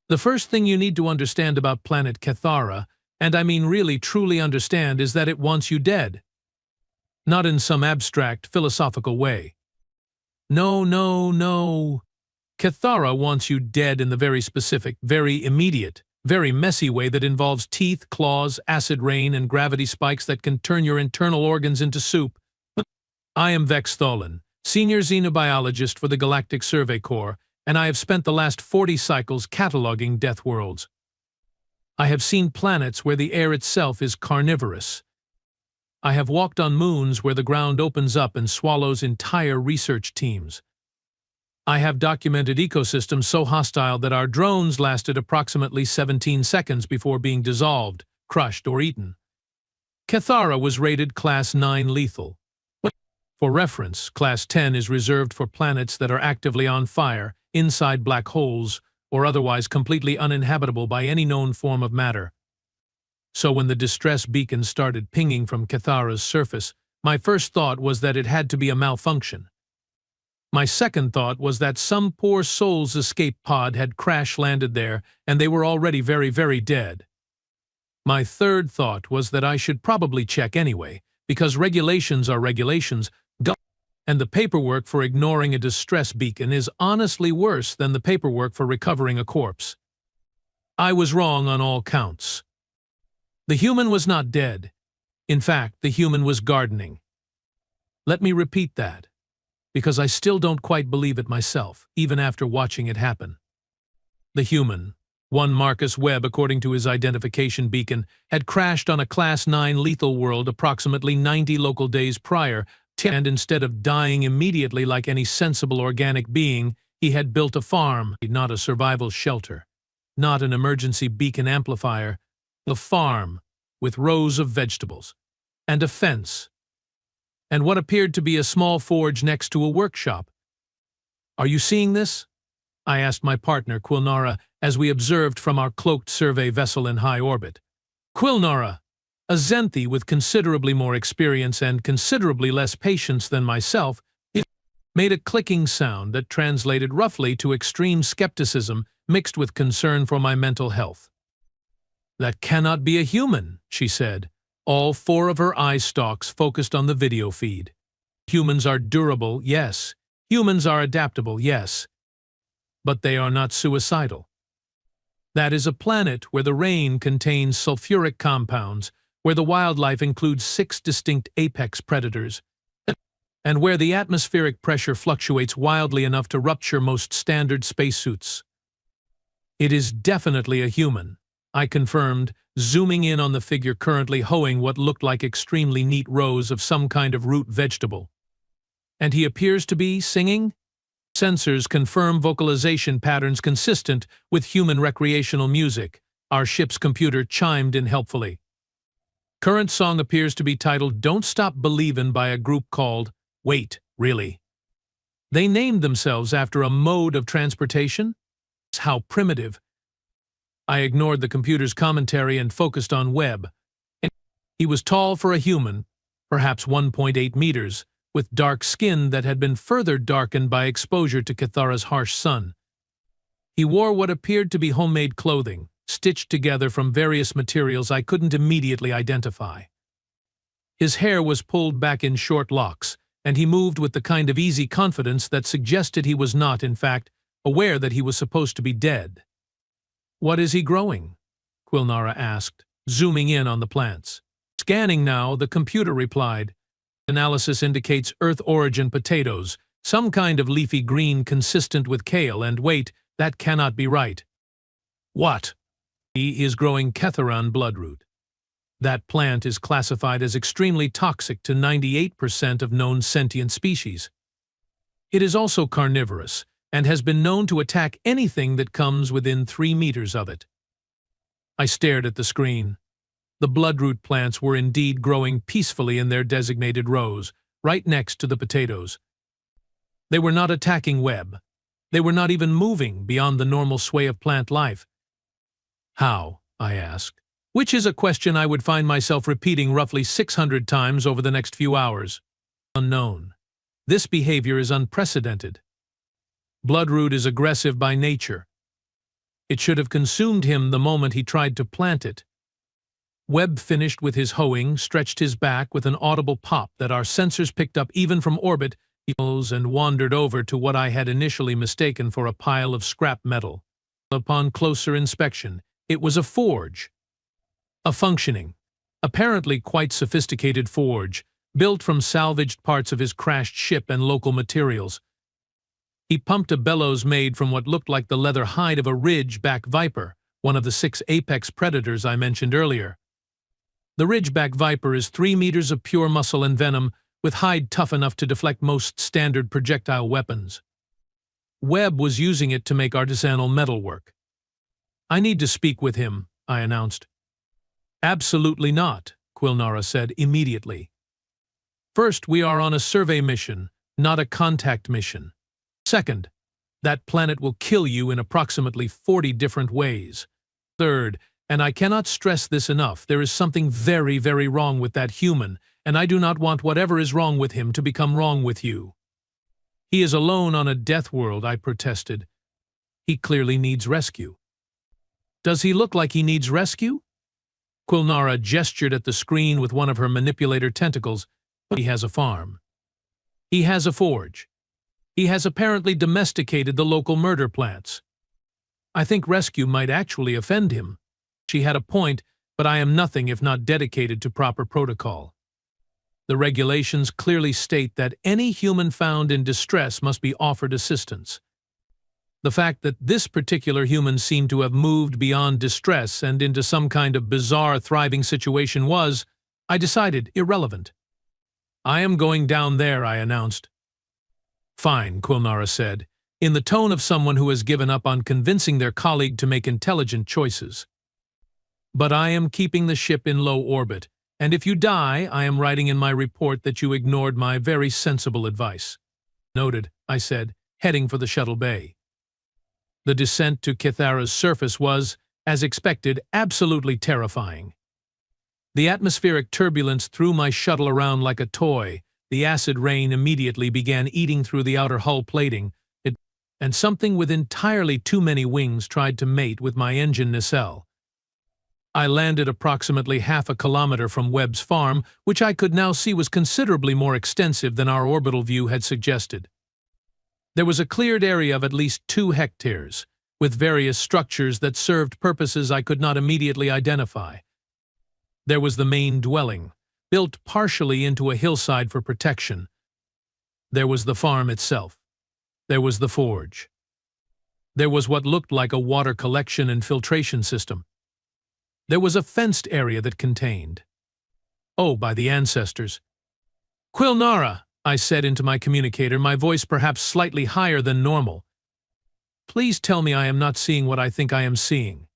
The first thing you need to understand about planet Cathara, and I mean really truly understand, is that it wants you dead. Not in some abstract, philosophical way. No, no, no. Cathara wants you dead in the very specific, very immediate, very messy way that involves teeth, claws, acid rain, and gravity spikes that can turn your internal organs into soup. I am Vex Tholin, senior xenobiologist for the Galactic Survey Corps, and I have spent the last 40 cycles cataloging death worlds. I have seen planets where the air itself is carnivorous. I have walked on moons where the ground opens up and swallows entire research teams. I have documented ecosystems so hostile that our drones lasted approximately 17 seconds before being dissolved, crushed, or eaten. Cathara was rated Class 9 lethal. For reference, Class 10 is reserved for planets that are actively on fire, inside black holes, or otherwise completely uninhabitable by any known form of matter. So when the distress beacon started pinging from Cathara's surface, my first thought was that it had to be a malfunction. My second thought was that some poor soul's escape pod had crash-landed there, and they were already very, very dead. My third thought was that I should probably check anyway, because regulations are regulations, and the paperwork for ignoring a distress beacon is honestly worse than the paperwork for recovering a corpse. I was wrong on all counts. The human was not dead. In fact, the human was gardening. Let me repeat that, because I still don't quite believe it myself, even after watching it happen. The human, one Marcus Webb according to his identification beacon, had crashed on a Class 9 lethal world approximately 90 local days prior, and instead of dying immediately like any sensible organic being, he had built a farm, not a survival shelter, not an emergency beacon amplifier, a farm with rows of vegetables, and a fence, and what appeared to be a small forge next to a workshop. Are you seeing this? I asked my partner, Quilnara, as we observed from our cloaked survey vessel in high orbit. Quilnara, a Zenthi with considerably more experience and considerably less patience than myself, made a clicking sound that translated roughly to extreme skepticism mixed with concern for my mental health. "That cannot be a human," she said, all 4 of her eye stalks focused on the video feed. "Humans are durable, yes. Humans are adaptable, yes. But they are not suicidal. That is a planet where the rain contains sulfuric compounds, where the wildlife includes 6 distinct apex predators, and where the atmospheric pressure fluctuates wildly enough to rupture most standard spacesuits. It is definitely a human," I confirmed, zooming in on the figure currently hoeing what looked like extremely neat rows of some kind of root vegetable. "And he appears to be singing?" "Sensors confirm vocalization patterns consistent with human recreational music," our ship's computer chimed in helpfully. "Current song appears to be titled Don't Stop Believin' by a group called, wait, really? They named themselves after a mode of transportation? How primitive." I ignored the computer's commentary and focused on Webb. He was tall for a human, perhaps 1.8 meters, with dark skin that had been further darkened by exposure to Cathara's harsh sun. He wore what appeared to be homemade clothing, stitched together from various materials I couldn't immediately identify. His hair was pulled back in short locks, and he moved with the kind of easy confidence that suggested he was not, in fact, aware that he was supposed to be dead. "What is he growing?" Quilnara asked, zooming in on the plants. "Scanning now," the computer replied. "Analysis indicates Earth-origin potatoes, some kind of leafy green consistent with kale, and wait, that cannot be right." "What?" "He is growing Ketharan bloodroot. That plant is classified as extremely toxic to 98% of known sentient species. It is also carnivorous, and has been known to attack anything that comes within 3 meters of it." I stared at the screen. The bloodroot plants were indeed growing peacefully in their designated rows, right next to the potatoes. They were not attacking Webb. They were not even moving beyond the normal sway of plant life. "How?" I asked, which is a question I would find myself repeating roughly 600 times over the next few hours. "Unknown. This behavior is unprecedented. Bloodroot is aggressive by nature. It should have consumed him the moment he tried to plant it. Webb finished with his hoeing, stretched his back with an audible pop that our sensors picked up even from orbit, and wandered over to what I had initially mistaken for a pile of scrap metal. Upon closer inspection, it was a forge. A functioning, apparently quite sophisticated forge, built from salvaged parts of his crashed ship and local materials. He pumped a bellows made from what looked like the leather hide of a ridgeback viper, one of the 6 apex predators I mentioned earlier. The ridgeback viper is 3 meters of pure muscle and venom, with hide tough enough to deflect most standard projectile weapons. Webb was using it to make artisanal metalwork. "I need to speak with him," I announced. "Absolutely not," Quilnara said immediately. "First, we are on a survey mission, not a contact mission. Second, that planet will kill you in approximately 40 different ways. Third, and I cannot stress this enough, there is something very, very wrong with that human, and I do not want whatever is wrong with him to become wrong with you." "He is alone on a death world," I protested. "He clearly needs rescue." "Does he look like he needs rescue?" Quilnara gestured at the screen with one of her manipulator tentacles. "But he has a farm. He has a forge. He has apparently domesticated the local murder plants. I think rescue might actually offend him." She had a point, but I am nothing if not dedicated to proper protocol. The regulations clearly state that any human found in distress must be offered assistance. The fact that this particular human seemed to have moved beyond distress and into some kind of bizarre thriving situation was, I decided, irrelevant. "I am going down there," I announced. "Fine," Quilnara said, in the tone of someone who has given up on convincing their colleague to make intelligent choices. "But I am keeping the ship in low orbit, and if you die, I am writing in my report that you ignored my very sensible advice." "Noted," I said, heading for the shuttle bay. The descent to Cathara's surface was, as expected, absolutely terrifying. The atmospheric turbulence threw my shuttle around like a toy. The acid rain immediately began eating through the outer hull plating, and something with entirely too many wings tried to mate with my engine nacelle. I landed approximately half a kilometer from Webb's farm, which I could now see was considerably more extensive than our orbital view had suggested. There was a cleared area of at least 2 hectares, with various structures that served purposes I could not immediately identify. There was the main dwelling, built partially into a hillside for protection. There was the farm itself. There was the forge. There was what looked like a water collection and filtration system. There was a fenced area that contained— oh, by the ancestors. "Quilnara," I said into my communicator, my voice perhaps slightly higher than normal. "Please tell me I am not seeing what I think I am seeing.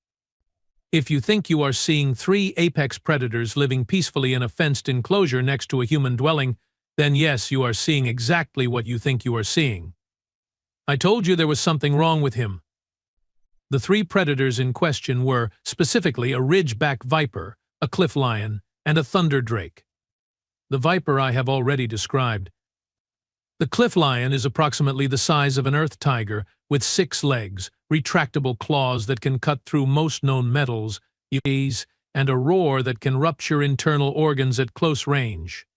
If you think you are seeing 3 apex predators living peacefully in a fenced enclosure next to a human dwelling, then yes, you are seeing exactly what you think you are seeing. I told you there was something wrong with him." The 3 predators in question were, specifically, a ridgeback viper, a cliff lion, and a thunder drake. The viper I have already described. The cliff lion is approximately the size of an earth tiger, with 6 legs, retractable claws that can cut through most known metals, and a roar that can rupture internal organs at close range.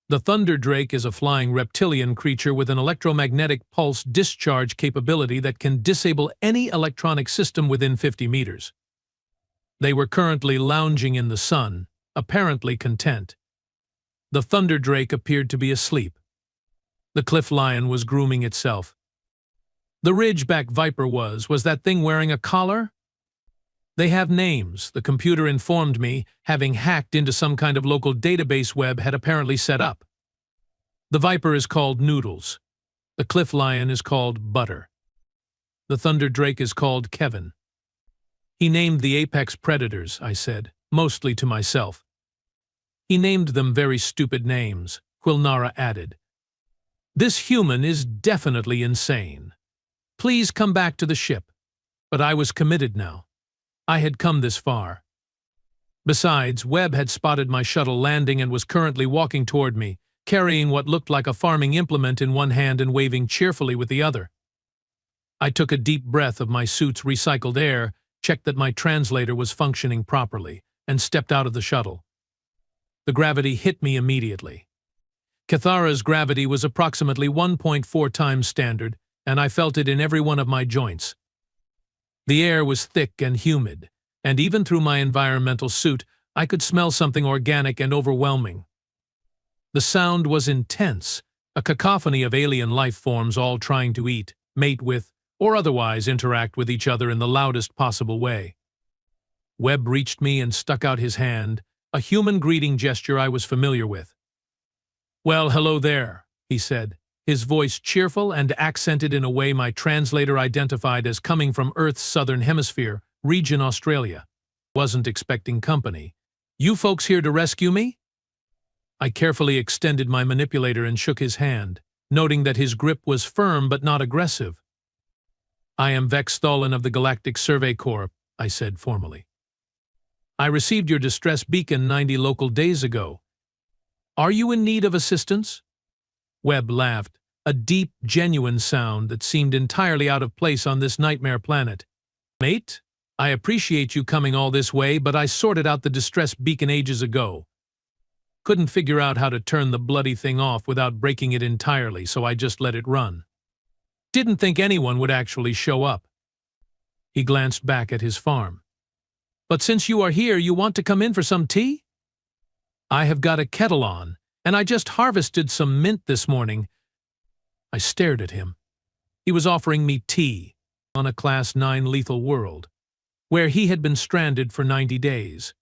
The thunder drake is a flying reptilian creature with an electromagnetic pulse discharge capability that can disable any electronic system within 50 meters. They were currently lounging in the sun, apparently content. The thunder drake appeared to be asleep. The cliff lion was grooming itself. The ridgeback viper was that thing wearing a collar? "They have names," the computer informed me, having hacked into some kind of local database Webb had apparently set up. "The viper is called Noodles. The cliff lion is called Butter. The thunder drake is called Kevin." "He named the apex predators," I said, mostly to myself. "He named them very stupid names," Quilnara added. "This human is definitely insane. Please come back to the ship." But I was committed now. I had come this far. Besides, Webb had spotted my shuttle landing and was currently walking toward me, carrying what looked like a farming implement in one hand and waving cheerfully with the other. I took a deep breath of my suit's recycled air, checked that my translator was functioning properly, and stepped out of the shuttle. The gravity hit me immediately. Cathara's gravity was approximately 1.4 times standard, and I felt it in every one of my joints. The air was thick and humid, and even through my environmental suit, I could smell something organic and overwhelming. The sound was intense, a cacophony of alien life forms all trying to eat, mate with, or otherwise interact with each other in the loudest possible way. Webb reached me and stuck out his hand, a human greeting gesture I was familiar with. "Well, hello there," he said, his voice cheerful and accented in a way my translator identified as coming from Earth's southern hemisphere, region Australia. "Wasn't expecting company. You folks here to rescue me?" I carefully extended my manipulator and shook his hand, noting that his grip was firm but not aggressive. "I am Vex Tholin of the Galactic Survey Corps," I said formally. "I received your distress beacon 90 local days ago. Are you in need of assistance?" Webb laughed, a deep, genuine sound that seemed entirely out of place on this nightmare planet. "Mate, I appreciate you coming all this way, but I sorted out the distress beacon ages ago. Couldn't figure out how to turn the bloody thing off without breaking it entirely, so I just let it run. Didn't think anyone would actually show up." He glanced back at his farm. "But since you are here, you want to come in for some tea?" "I have got a kettle on, and I just harvested some mint this morning." I stared at him. He was offering me tea on a Class-9 lethal world, where he had been stranded for 90 days,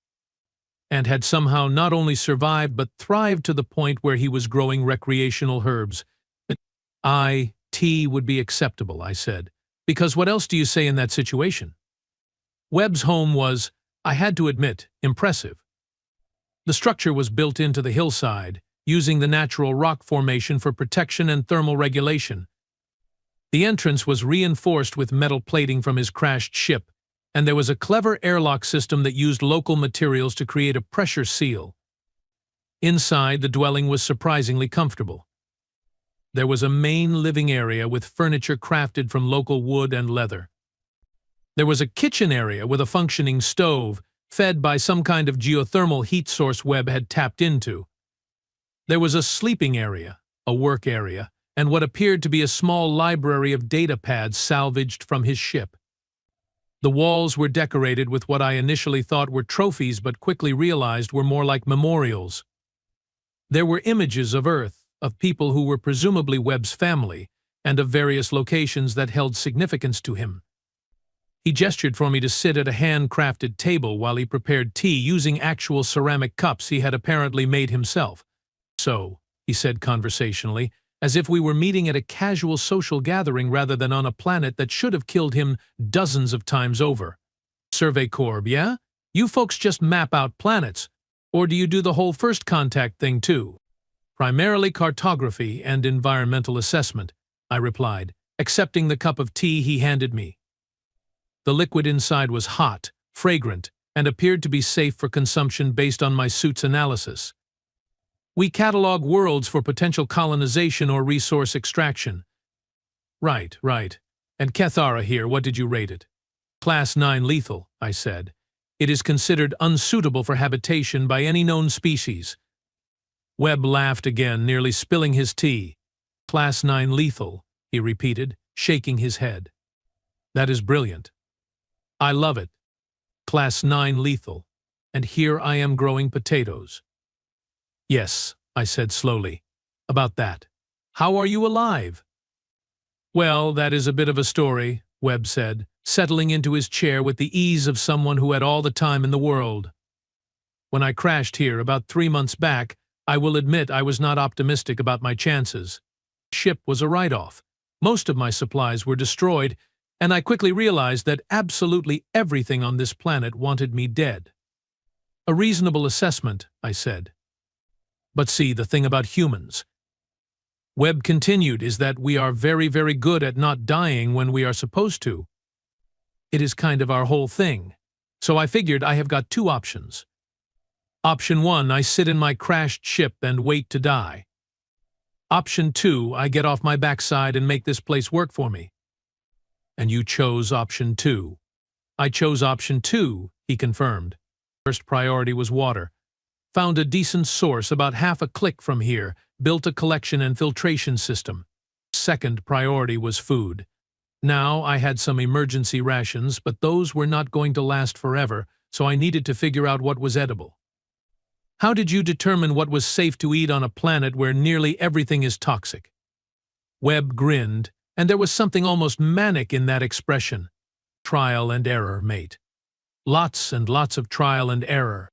and had somehow not only survived but thrived to the point where he was growing recreational herbs. Tea would be acceptable," I said, "because what else do you say in that situation?" Webb's home was, I had to admit, impressive. The structure was built into the hillside, using the natural rock formation for protection and thermal regulation. The entrance was reinforced with metal plating from his crashed ship, and there was a clever airlock system that used local materials to create a pressure seal. Inside, the dwelling was surprisingly comfortable. There was a main living area with furniture crafted from local wood and leather. There was a kitchen area with a functioning stove, fed by some kind of geothermal heat source Webb had tapped into. There was a sleeping area, a work area, and what appeared to be a small library of data pads salvaged from his ship. The walls were decorated with what I initially thought were trophies but quickly realized were more like memorials. There were images of Earth, of people who were presumably Webb's family, and of various locations that held significance to him. He gestured for me to sit at a handcrafted table while he prepared tea using actual ceramic cups he had apparently made himself. "So," he said conversationally, as if we were meeting at a casual social gathering rather than on a planet that should have killed him dozens of times over. "Survey Corps, yeah? You folks just map out planets, or do you do the whole first contact thing too?" "Primarily cartography and environmental assessment," I replied, accepting the cup of tea he handed me. The liquid inside was hot, fragrant, and appeared to be safe for consumption based on my suit's analysis. "We catalog worlds for potential colonization or resource extraction." Right. And Cathara here, what did you rate it?" "Class-9 lethal," I said. "It is considered unsuitable for habitation by any known species." Webb laughed again, nearly spilling his tea. "Class-9 lethal," he repeated, shaking his head. "That is brilliant. I love it. Class-9 lethal. And here I am growing potatoes." "Yes," I said slowly. "About that. How are you alive?" "Well, that is a bit of a story," Webb said, settling into his chair with the ease of someone who had all the time in the world. "When I crashed here about 3 months back, I will admit I was not optimistic about my chances. The ship was a write-off. Most of my supplies were destroyed, and I quickly realized that absolutely everything on this planet wanted me dead." "A reasonable assessment," I said. "But see, the thing about humans," Webb continued, "is that we are very, very good at not dying when we are supposed to. It is kind of our whole thing. So I figured I have got 2 options. Option 1, I sit in my crashed ship and wait to die. Option 2, I get off my backside and make this place work for me." And you chose option 2. I chose option 2, he confirmed. First priority was water. Found a decent source about half a click from here, built a collection and filtration system. Second priority was food. Now I had some emergency rations, but those were not going to last forever, so I needed to figure out what was edible. How did you determine what was safe to eat on a planet where nearly everything is toxic? Webb grinned, and there was something almost manic in that expression. Trial and error, mate. Lots and lots of trial and error.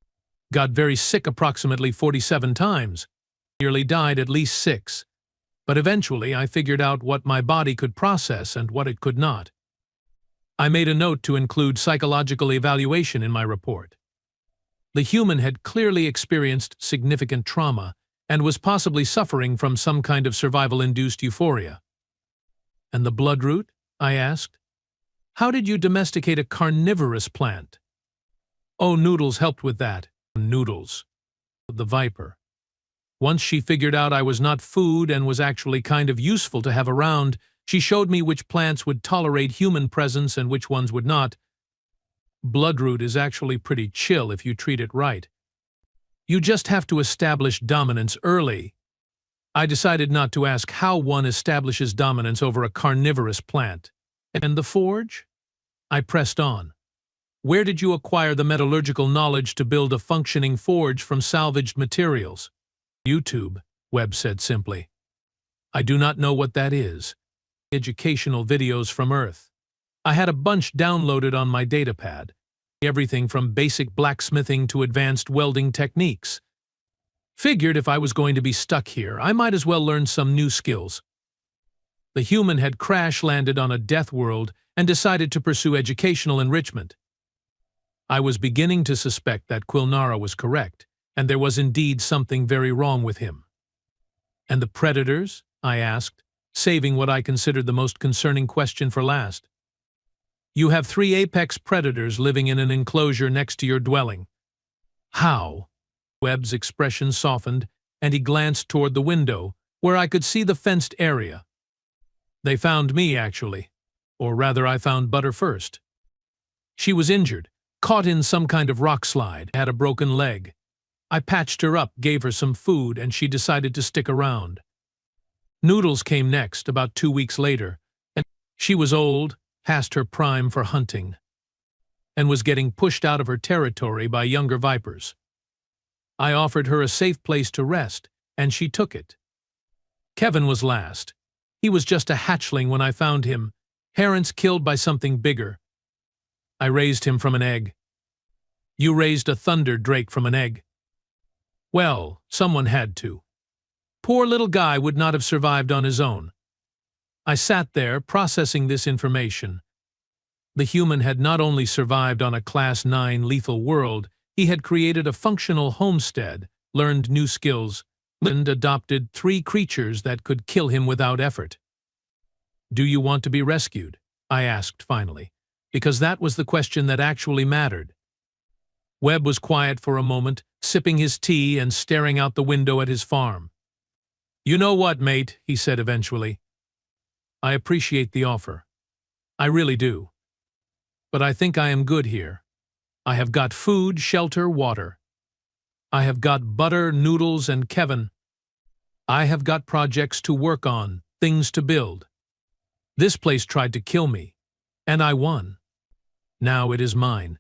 Got very sick approximately 47 times. Nearly died at least 6. But eventually I figured out what my body could process and what it could not. I made a note to include psychological evaluation in my report. The human had clearly experienced significant trauma and was possibly suffering from some kind of survival-induced euphoria. And the bloodroot? I asked. How did you domesticate a carnivorous plant? Oh, Noodles helped with that. Noodles. The viper. Once she figured out I was not food and was actually kind of useful to have around, she showed me which plants would tolerate human presence and which ones would not. Bloodroot is actually pretty chill if you treat it right. You just have to establish dominance early. I decided not to ask how one establishes dominance over a carnivorous plant. And the forge? I pressed on. Where did you acquire the metallurgical knowledge to build a functioning forge from salvaged materials? YouTube, Webb said simply. I do not know what that is. Educational videos from Earth. I had a bunch downloaded on my datapad. Everything from basic blacksmithing to advanced welding techniques. Figured if I was going to be stuck here, I might as well learn some new skills. The human had crash-landed on a death world and decided to pursue educational enrichment. I was beginning to suspect that Quilnara was correct, and there was indeed something very wrong with him. And the predators? I asked, saving what I considered the most concerning question for last. You have 3 apex predators living in an enclosure next to your dwelling. How? Webb's expression softened, and he glanced toward the window, where I could see the fenced area. They found me, actually. Or rather, I found Butter first. She was injured, caught in some kind of rock slide, had a broken leg. I patched her up, gave her some food, and she decided to stick around. Noodles came next, about 2 weeks later, and she was old, past her prime for hunting, and was getting pushed out of her territory by younger vipers. I offered her a safe place to rest, and she took it. Kevin was last. He was just a hatchling when I found him, parents killed by something bigger. I raised him from an egg. You raised a thunder drake from an egg. Well, someone had to. Poor little guy would not have survived on his own. I sat there, processing this information. The human had not only survived on a Class-9 lethal world, he had created a functional homestead, learned new skills, and adopted 3 creatures that could kill him without effort. Do you want to be rescued? I asked finally, because that was the question that actually mattered. Webb was quiet for a moment, sipping his tea and staring out the window at his farm. You know what, mate, he said eventually. I appreciate the offer. I really do. But I think I am good here. I have got food, shelter, water. I have got Butter, Noodles, and Kevin. I have got projects to work on, things to build. This place tried to kill me, and I won. Now it is mine,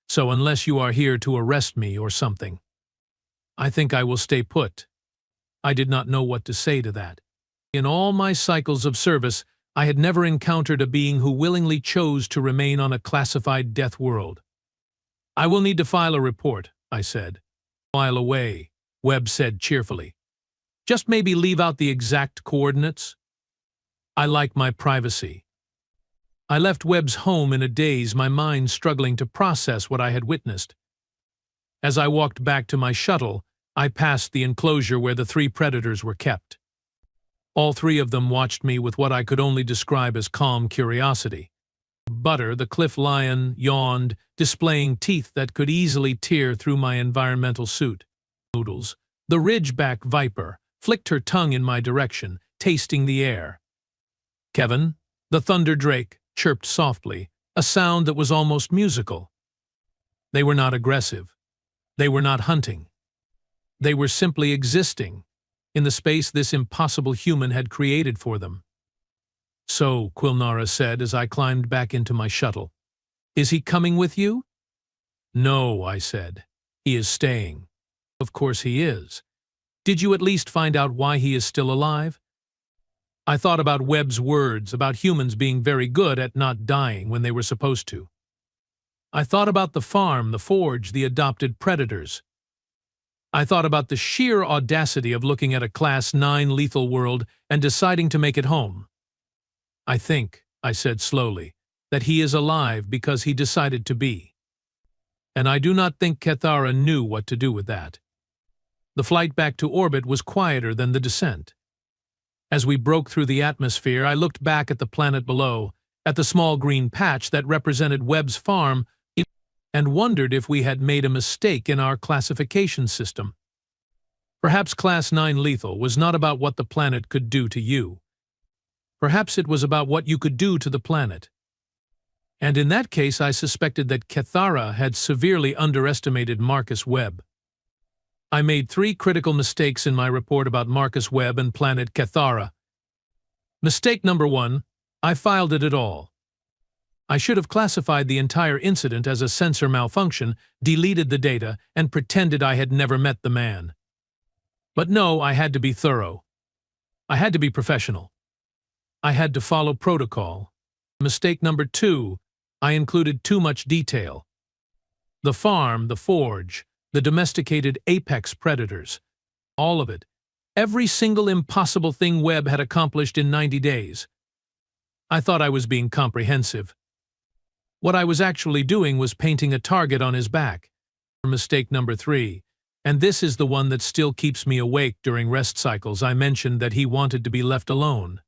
so unless you are here to arrest me or something, I think I will stay put. I did not know what to say to that. In all my cycles of service, I had never encountered a being who willingly chose to remain on a classified death world. I will need to file a report, I said. File away, Webb said cheerfully. Just maybe leave out the exact coordinates. I like my privacy. I left Webb's home in a daze, my mind struggling to process what I had witnessed. As I walked back to my shuttle, I passed the enclosure where the 3 predators were kept. All 3 of them watched me with what I could only describe as calm curiosity. Butter, the cliff lion, yawned, displaying teeth that could easily tear through my environmental suit. Noodles, the ridgeback viper, flicked her tongue in my direction, tasting the air. Kevin, the thunder drake, chirped softly, a sound that was almost musical. They were not aggressive. They were not hunting. They were simply existing in the space this impossible human had created for them. "So," Quilnara said as I climbed back into my shuttle, "is he coming with you?" "No," I said. "He is staying." "Of course he is. Did you at least find out why he is still alive?" I thought about Webb's words about humans being very good at not dying when they were supposed to. I thought about the farm, the forge, the adopted predators. I thought about the sheer audacity of looking at a Class-9 lethal world and deciding to make it home. "I think," I said slowly, "that he is alive because he decided to be. And I do not think Cathara knew what to do with that." The flight back to orbit was quieter than the descent. As we broke through the atmosphere, I looked back at the planet below, at the small green patch that represented Webb's farm, and wondered if we had made a mistake in our classification system. Perhaps Class-9 lethal was not about what the planet could do to you. Perhaps it was about what you could do to the planet. And in that case, I suspected that Cathara had severely underestimated Marcus Webb. I made 3 critical mistakes in my report about Marcus Webb and planet Cathara. Mistake number 1, I filed it at all. I should have classified the entire incident as a sensor malfunction, deleted the data, and pretended I had never met the man. But no, I had to be thorough. I had to be professional. I had to follow protocol. Mistake number 2, I included too much detail. The farm, the forge, the domesticated apex predators. All of it. Every single impossible thing Webb had accomplished in 90 days. I thought I was being comprehensive. What I was actually doing was painting a target on his back. Mistake number 3, and this is the one that still keeps me awake during rest cycles. I mentioned that he wanted to be left alone.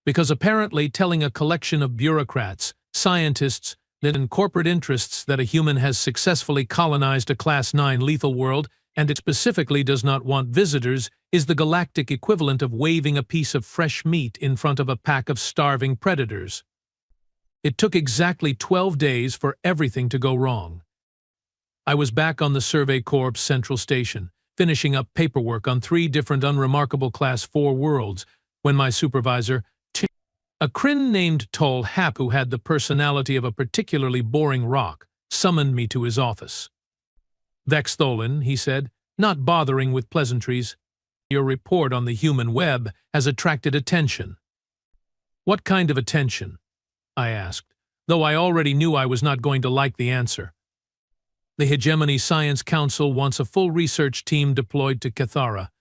Because apparently telling a collection of bureaucrats, scientists, and corporate interests that a human has successfully colonized a Class-9 lethal world and it specifically does not want visitors is the galactic equivalent of waving a piece of fresh meat in front of a pack of starving predators. It took exactly 12 days for everything to go wrong. I was back on the Survey Corps Central Station, finishing up paperwork on 3 different unremarkable Class 4 worlds, when my supervisor, a Kryn named Tol Hap who had the personality of a particularly boring rock, summoned me to his office. "Vextholin," he said, not bothering with pleasantries, "your report on the human web has attracted attention." "What kind of attention?" I asked, though I already knew I was not going to like the answer. "The Hegemony Science Council wants a full research team deployed to Cathara.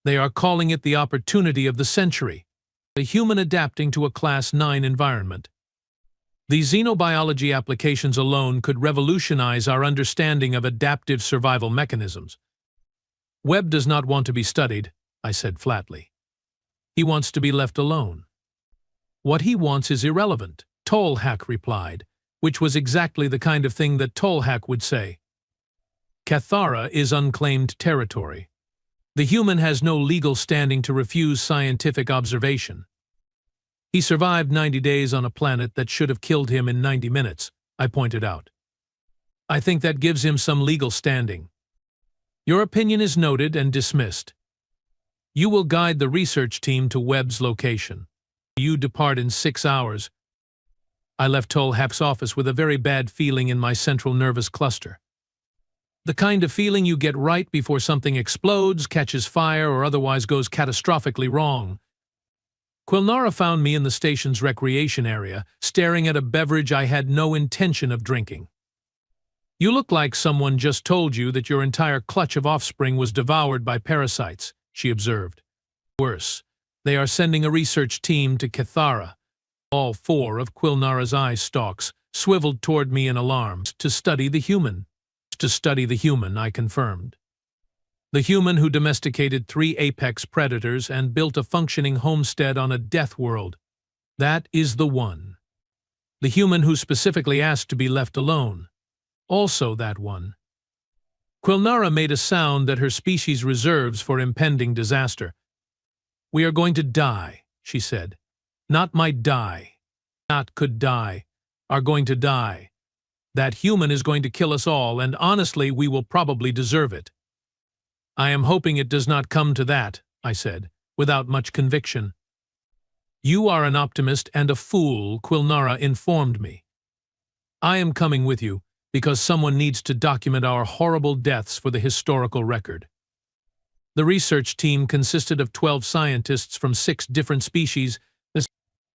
They are calling it the opportunity of the century. A human adapting to a Class-9 environment. The xenobiology applications alone could revolutionize our understanding of adaptive survival mechanisms." "Webb does not want to be studied," I said flatly. "He wants to be left alone." "What he wants is irrelevant," Tolhak replied, which was exactly the kind of thing that Tolhak would say. "Cathara is unclaimed territory. The human has no legal standing to refuse scientific observation. He survived 90 days on a planet that should have killed him in 90 minutes, I pointed out. "I think that gives him some legal standing. Your opinion is noted and dismissed. You will guide the research team to Webb's location. You depart in 6 hours. I left Tolhap's office with a very bad feeling in my central nervous cluster. The kind of feeling you get right before something explodes, catches fire, or otherwise goes catastrophically wrong. Quilnara found me in the station's recreation area, staring at a beverage I had no intention of drinking. "You look like someone just told you that your entire clutch of offspring was devoured by parasites," she observed. "Worse, they are sending a research team to Cathara." All 4 of Quilnara's eye stalks swiveled toward me in alarm. "To study the human." "To study the human," I confirmed. "The human who domesticated 3 apex predators and built a functioning homestead on a death world. That is the one. The human who specifically asked to be left alone. Also that one." Quilnara made a sound that her species reserves for impending disaster. "We are going to die," she said. "Not might die. not could die, are going to die. That human is going to kill us all, and honestly, we will probably deserve it. I am hoping it does not come to that, I said, without much conviction. You are an optimist and a fool, Quilnara informed me. I am coming with you, because someone needs to document our horrible deaths for the historical record. The research team consisted of 12 scientists from 6 different species,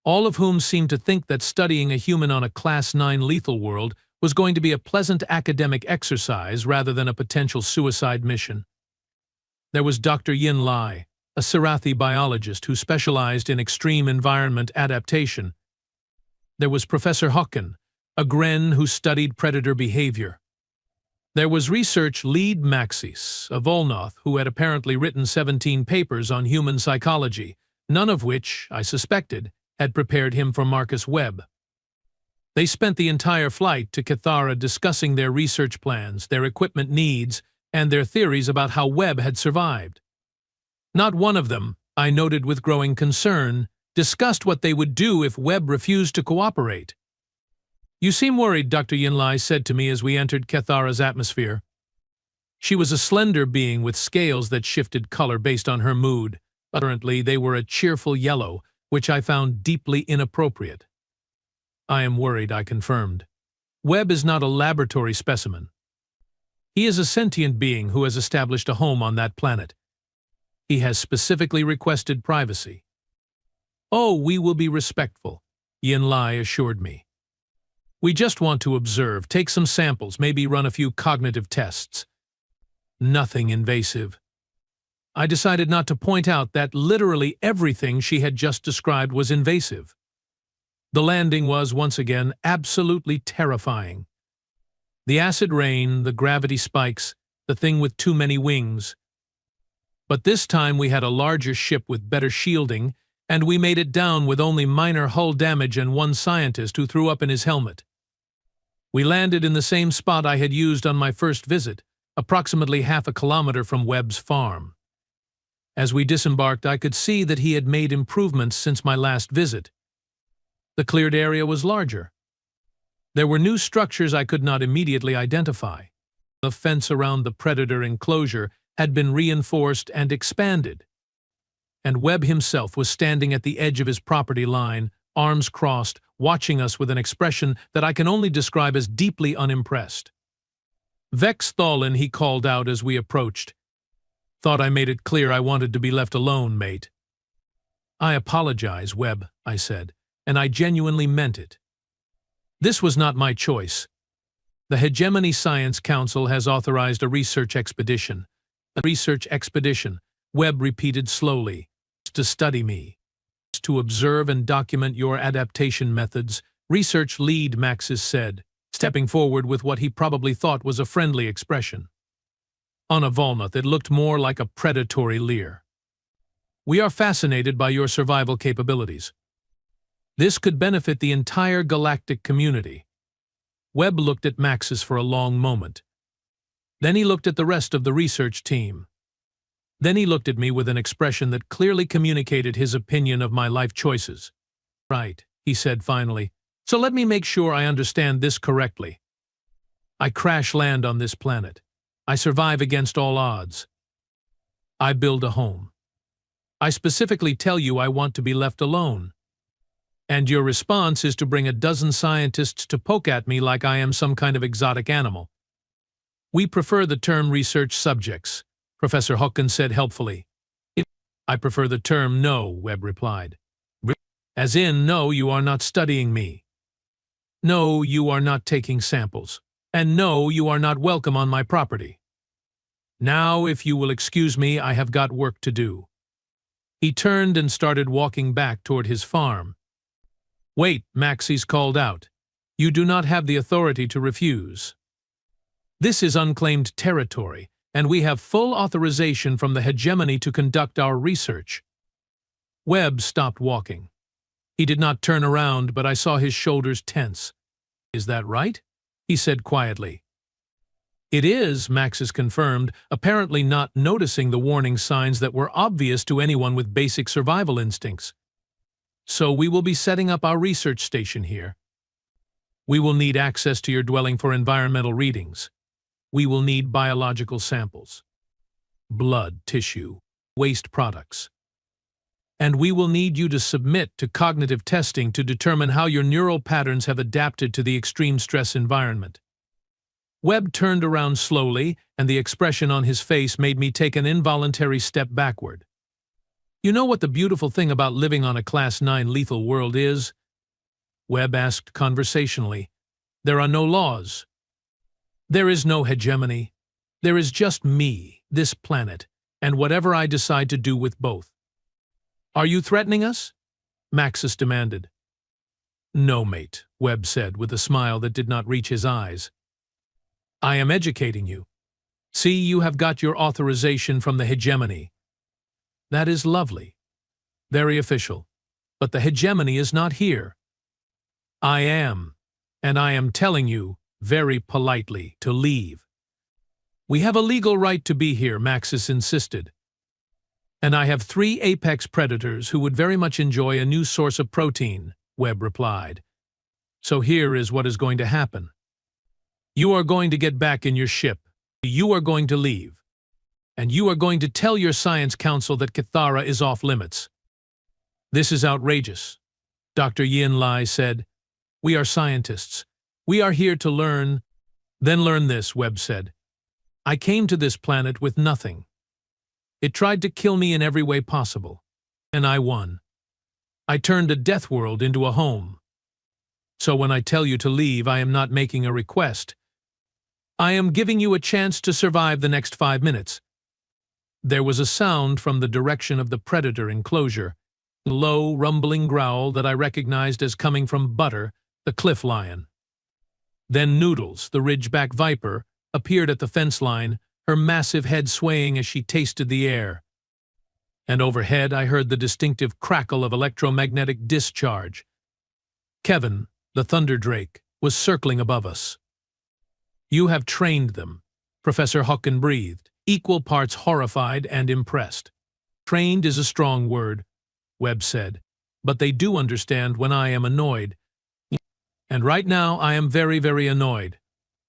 all of whom seemed to think that studying a human on a Class-9 lethal world was going to be a pleasant academic exercise rather than a potential suicide mission. There was Dr. Yin Lai, a Sarathi biologist who specialized in extreme environment adaptation. There was Professor Hocken, a Gren who studied predator behavior. There was research lead Maxis, a Volnoth who had apparently written 17 papers on human psychology, none of which, I suspected, had prepared him for Marcus Webb. They spent the entire flight to Cathara discussing their research plans, their equipment needs, and their theories about how Webb had survived. Not one of them, I noted with growing concern, discussed what they would do if Webb refused to cooperate. You seem worried, Dr. Yinlai said to me as we entered Cathara's atmosphere. She was a slender being with scales that shifted color based on her mood. Apparently, they were a cheerful yellow, which I found deeply inappropriate. I am worried, I confirmed. Webb is not a laboratory specimen. He is a sentient being who has established a home on that planet. He has specifically requested privacy. Oh, we will be respectful, Yin Lai assured me. We just want to observe, take some samples, maybe run a few cognitive tests. Nothing invasive. I decided not to point out that literally everything she had just described was invasive. The landing was, once again, absolutely terrifying. The acid rain, the gravity spikes, the thing with too many wings. But this time we had a larger ship with better shielding, and we made it down with only minor hull damage and one scientist who threw up in his helmet. We landed in the same spot I had used on my first visit, approximately half a kilometer from Webb's farm. As we disembarked, I could see that he had made improvements since my last visit. The cleared area was larger. There were new structures I could not immediately identify. The fence around the predator enclosure had been reinforced and expanded. And Webb himself was standing at the edge of his property line, arms crossed, watching us with an expression that I can only describe as deeply unimpressed. Vex Thalin, he called out as we approached. Thought I made it clear I wanted to be left alone, mate. I apologize, Webb, I said, and I genuinely meant it. This was not my choice. The Hegemony Science Council has authorized a research expedition. A research expedition, Webb repeated slowly, to study me, to observe and document your adaptation methods, research lead Maxis said, stepping forward with what he probably thought was a friendly expression. On a Volnoth, it looked more like a predatory leer. We are fascinated by your survival capabilities. This could benefit the entire galactic community. Webb looked at Maxis for a long moment. Then he looked at the rest of the research team. Then he looked at me with an expression that clearly communicated his opinion of my life choices. Right, he said finally. So let me make sure I understand this correctly. I crash land on this planet. I survive against all odds. I build a home. I specifically tell you I want to be left alone. And your response is to bring a dozen scientists to poke at me like I am some kind of exotic animal. We prefer the term research subjects, Professor Hocken said helpfully. I prefer the term no, Webb replied. As in, no, you are not studying me. No, you are not taking samples. And no, you are not welcome on my property. Now, if you will excuse me, I have got work to do. He turned and started walking back toward his farm. Wait, Maxis called out. You do not have the authority to refuse. This is unclaimed territory, and we have full authorization from the Hegemony to conduct our research. Webb stopped walking. He did not turn around, but I saw his shoulders tense. Is that right? He said quietly. It is, Maxis confirmed, apparently not noticing the warning signs that were obvious to anyone with basic survival instincts. So we will be setting up our research station here. We will need access to your dwelling for environmental readings. We will need biological samples, blood, tissue, waste products. And we will need you to submit to cognitive testing to determine how your neural patterns have adapted to the extreme stress environment. Webb turned around slowly, and the expression on his face made me take an involuntary step backward. You know what the beautiful thing about living on a Class-9 lethal world is? Webb asked conversationally. There are no laws. There is no hegemony. There is just me, this planet, and whatever I decide to do with both. Are you threatening us? Maxis demanded. No, mate, Webb said with a smile that did not reach his eyes. I am educating you. See, you have got your authorization from the hegemony. That is lovely. Very official. But the hegemony is not here. I am, and I am telling you, very politely, to leave. We have a legal right to be here, Maxis insisted. And I have 3 apex predators who would very much enjoy a new source of protein, Webb replied. So here is what is going to happen. You are going to get back in your ship. You are going to leave. And you are going to tell your science council that Cathara is off limits. This is outrageous, Dr. Yin Lai said. We are scientists. We are here to learn. Then learn this, Webb said. I came to this planet with nothing. It tried to kill me in every way possible, and I won. I turned a death world into a home. So when I tell you to leave, I am not making a request. I am giving you a chance to survive the next 5 minutes. There was a sound from the direction of the predator enclosure, a low, rumbling growl that I recognized as coming from Butter, the cliff lion. Then Noodles, the ridgeback viper, appeared at the fence line, her massive head swaying as she tasted the air. And overhead I heard the distinctive crackle of electromagnetic discharge. Kevin, the thunder drake, was circling above us. You have trained them, Professor Hawken breathed, equal parts horrified and impressed. Trained is a strong word, Webb said, but they do understand when I am annoyed. And right now I am very, very annoyed.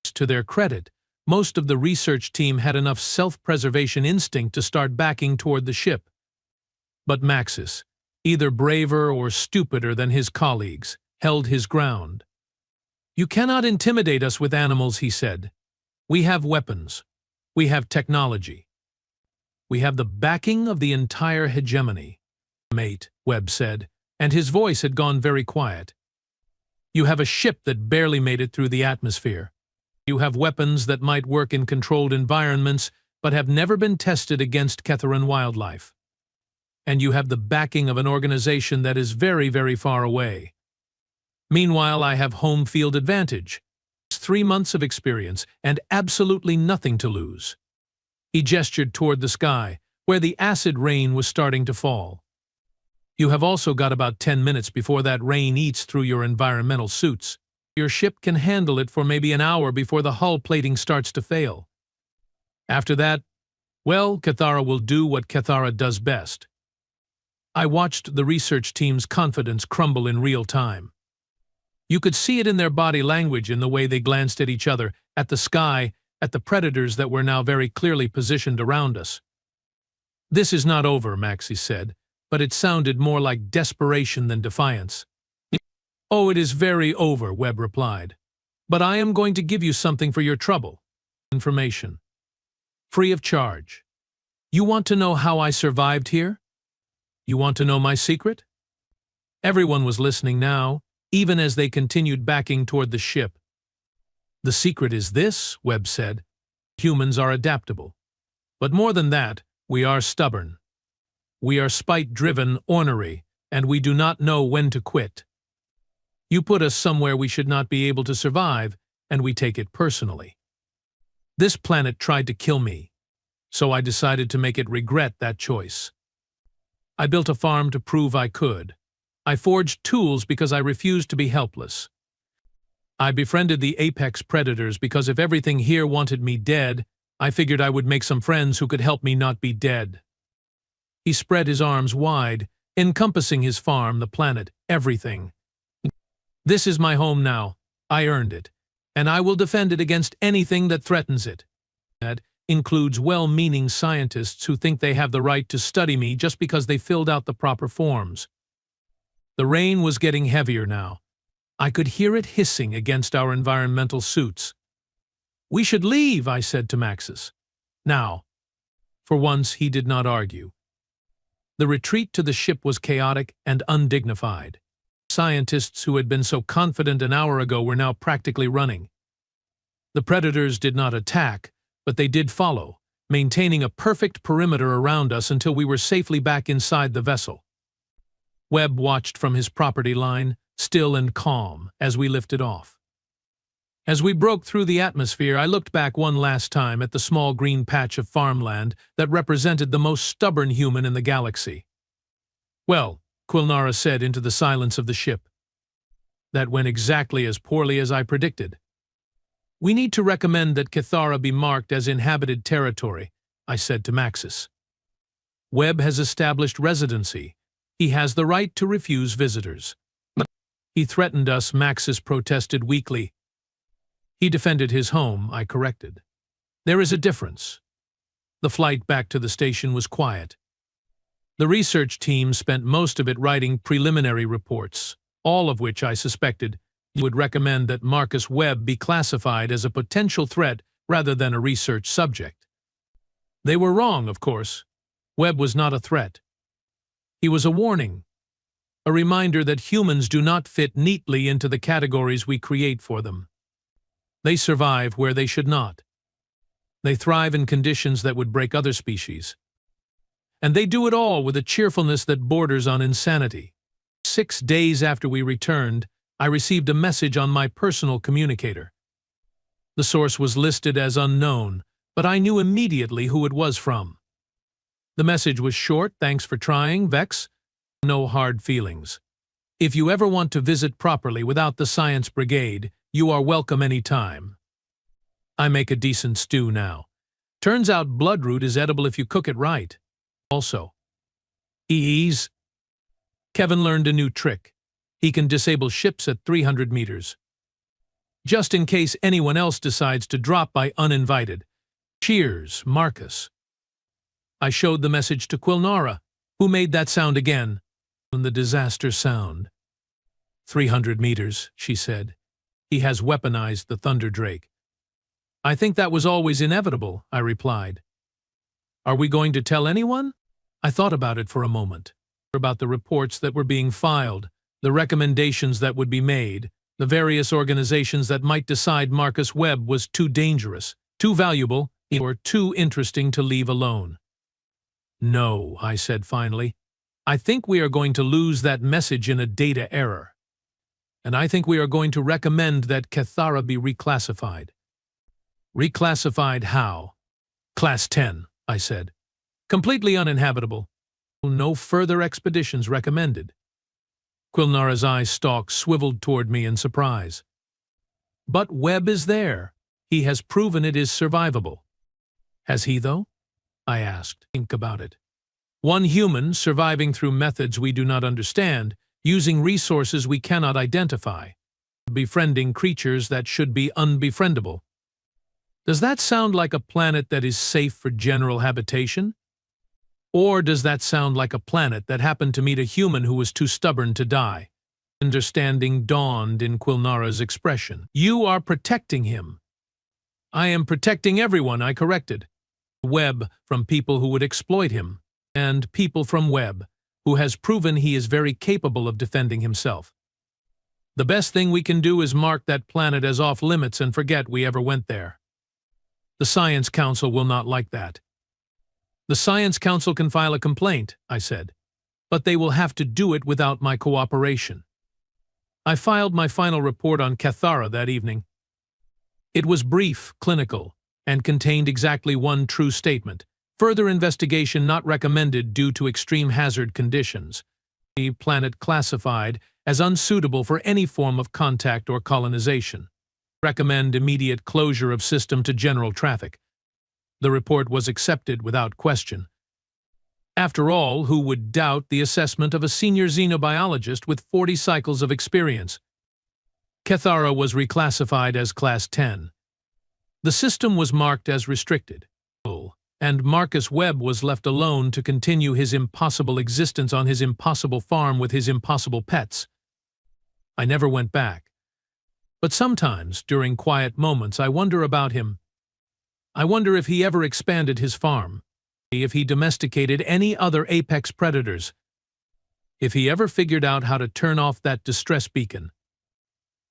To their credit, most of the research team had enough self-preservation instinct to start backing toward the ship. But Maxis, either braver or stupider than his colleagues, held his ground. You cannot intimidate us with animals, he said. We have weapons. We have technology. We have the backing of the entire hegemony. Mate, Webb said, and his voice had gone very quiet. You have a ship that barely made it through the atmosphere. You have weapons that might work in controlled environments but have never been tested against Ketharan wildlife. And you have the backing of an organization that is very, very far away. Meanwhile, I have home field advantage. 3 months of experience and absolutely nothing to lose. He gestured toward the sky, where the acid rain was starting to fall. You have also got about 10 minutes before that rain eats through your environmental suits. Your ship can handle it for maybe an hour before the hull plating starts to fail. After that, well, Cathara will do what Cathara does best. I watched the research team's confidence crumble in real time. You could see it in their body language, in the way they glanced at each other, at the sky, at the predators that were now very clearly positioned around us. This is not over, Maxie said, but it sounded more like desperation than defiance. Oh, it is very over, Webb replied. But I am going to give you something for your trouble. Information. Free of charge. You want to know how I survived here? You want to know my secret? Everyone was listening now, even as they continued backing toward the ship. The secret is this, Webb said. Humans are adaptable. But more than that, we are stubborn. We are spite-driven, ornery, and we do not know when to quit. You put us somewhere we should not be able to survive, and we take it personally. This planet tried to kill me, so I decided to make it regret that choice. I built a farm to prove I could. I forged tools because I refused to be helpless. I befriended the apex predators because if everything here wanted me dead, I figured I would make some friends who could help me not be dead. He spread his arms wide, encompassing his farm, the planet, everything. This is my home now. I earned it, and I will defend it against anything that threatens it. That includes well-meaning scientists who think they have the right to study me just because they filled out the proper forms. The rain was getting heavier now. I could hear it hissing against our environmental suits. "We should leave," I said to Maxis. Now, for once, he did not argue. The retreat to the ship was chaotic and undignified. Scientists who had been so confident an hour ago were now practically running. The predators did not attack, but they did follow, maintaining a perfect perimeter around us until we were safely back inside the vessel. Webb watched from his property line, still and calm, as we lifted off. As we broke through the atmosphere, I looked back one last time at the small green patch of farmland that represented the most stubborn human in the galaxy. "Well," Quilnara said into the silence of the ship. "That went exactly as poorly as I predicted. We need to recommend that Cathara be marked as inhabited territory," I said to Maxis. "Webb has established residency. He has the right to refuse visitors." "He threatened us," Maxis protested weakly. "He defended his home," I corrected. "There is a difference." The flight back to the station was quiet. The research team spent most of it writing preliminary reports, all of which I suspected would recommend that Marcus Webb be classified as a potential threat rather than a research subject. They were wrong, of course. Webb was not a threat. He was a warning, a reminder that humans do not fit neatly into the categories we create for them. They survive where they should not. They thrive in conditions that would break other species. And they do it all with a cheerfulness that borders on insanity. 6 days after we returned, I received a message on my personal communicator. The source was listed as unknown, but I knew immediately who it was from. The message was short: "Thanks for trying, Vex. No hard feelings. If you ever want to visit properly without the Science Brigade, you are welcome any time. I make a decent stew now. Turns out bloodroot is edible if you cook it right. Also, ease." Kevin learned a new trick. He can disable ships at 300 meters. Just in case anyone else decides to drop by uninvited. Cheers, Marcus. I showed the message to Quilnara, who made that sound again, the disaster sound. 300 meters, she said. He has weaponized the Thunder Drake. I think that was always inevitable, I replied. Are we going to tell anyone? I thought about it for a moment. About the reports that were being filed, the recommendations that would be made, the various organizations that might decide Marcus Webb was too dangerous, too valuable, or too interesting to leave alone. No, I said finally. I think we are going to lose that message in a data error. And I think we are going to recommend that Cathara be reclassified. Reclassified how? Class 10, I said. Completely uninhabitable. No further expeditions recommended. Quilnara's eye stalk swiveled toward me in surprise. But Webb is there. He has proven it is survivable. Has he, though? I asked. Think about it. One human surviving through methods we do not understand, using resources we cannot identify, befriending creatures that should be unbefriendable. Does that sound like a planet that is safe for general habitation? Or does that sound like a planet that happened to meet a human who was too stubborn to die? Understanding dawned in Quilnara's expression. You are protecting him. I am protecting everyone, I corrected. Webb from people who would exploit him, and people from Webb, who has proven he is very capable of defending himself. The best thing we can do is mark that planet as off-limits and forget we ever went there. The Science Council will not like that. The Science Council can file a complaint, I said, but they will have to do it without my cooperation. I filed my final report on Cathara that evening. It was brief, clinical, and contained exactly one true statement. Further investigation not recommended due to extreme hazard conditions. The planet classified as unsuitable for any form of contact or colonization. Recommend immediate closure of system to general traffic. The report was accepted without question. After all, who would doubt the assessment of a senior xenobiologist with 40 cycles of experience? Cathara was reclassified as Class 10. The system was marked as restricted, and Marcus Webb was left alone to continue his impossible existence on his impossible farm with his impossible pets. I never went back. But sometimes, during quiet moments, I wonder about him. I wonder if he ever expanded his farm, if he domesticated any other apex predators, if he ever figured out how to turn off that distress beacon.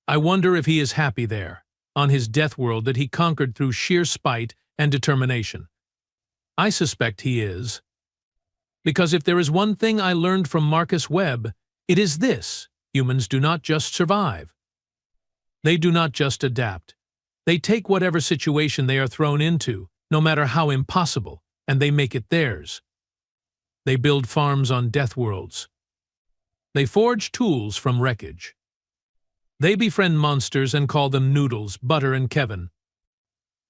I wonder if he is happy there, on his death world that he conquered through sheer spite and determination. I suspect he is. Because if there is one thing I learned from Marcus Webb, it is this: humans do not just survive. They do not just adapt. They take whatever situation they are thrown into, no matter how impossible, and they make it theirs. They build farms on death worlds. They forge tools from wreckage. They befriend monsters and call them Noodles, Butter, and Kevin.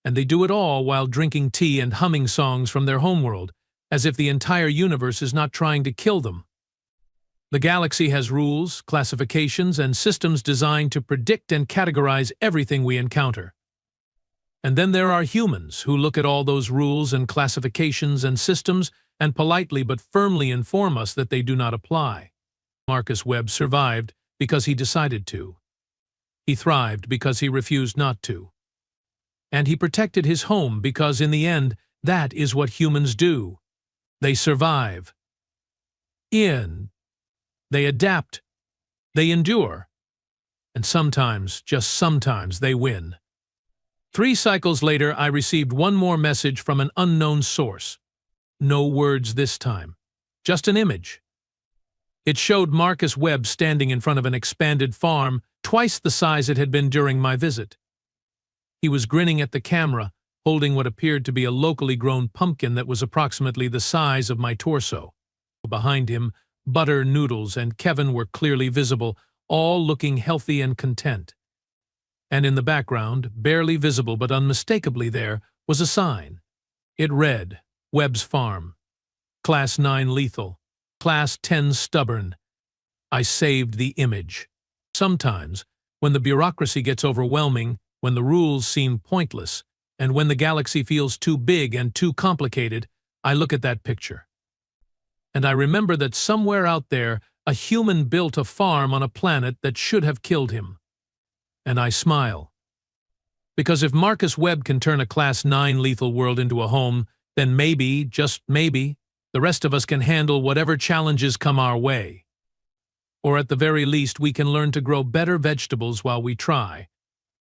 And they do it all while drinking tea and humming songs from their homeworld, as if the entire universe is not trying to kill them. The galaxy has rules, classifications, and systems designed to predict and categorize everything we encounter. And then there are humans who look at all those rules and classifications and systems and politely but firmly inform us that they do not apply. Marcus Webb survived because he decided to. He thrived because he refused not to. And he protected his home because, in the end, that is what humans do. They survive. They adapt. They endure. And sometimes, just sometimes, they win. 3 cycles later, I received one more message from an unknown source. No words this time. Just an image. It showed Marcus Webb standing in front of an expanded farm, twice the size it had been during my visit. He was grinning at the camera, holding what appeared to be a locally grown pumpkin that was approximately the size of my torso. Behind him, Butter, Noodles, and Kevin were clearly visible, all looking healthy and content. And in the background, barely visible but unmistakably there, was a sign. It read, Webb's Farm. Class 9 lethal. Class 10 stubborn. I saved the image. Sometimes, when the bureaucracy gets overwhelming, when the rules seem pointless, and when the galaxy feels too big and too complicated, I look at that picture. And I remember that somewhere out there, a human built a farm on a planet that should have killed him. And I smile. Because if Marcus Webb can turn a Class 9 lethal world into a home, then maybe, just maybe, the rest of us can handle whatever challenges come our way. Or at the very least, we can learn to grow better vegetables while we try,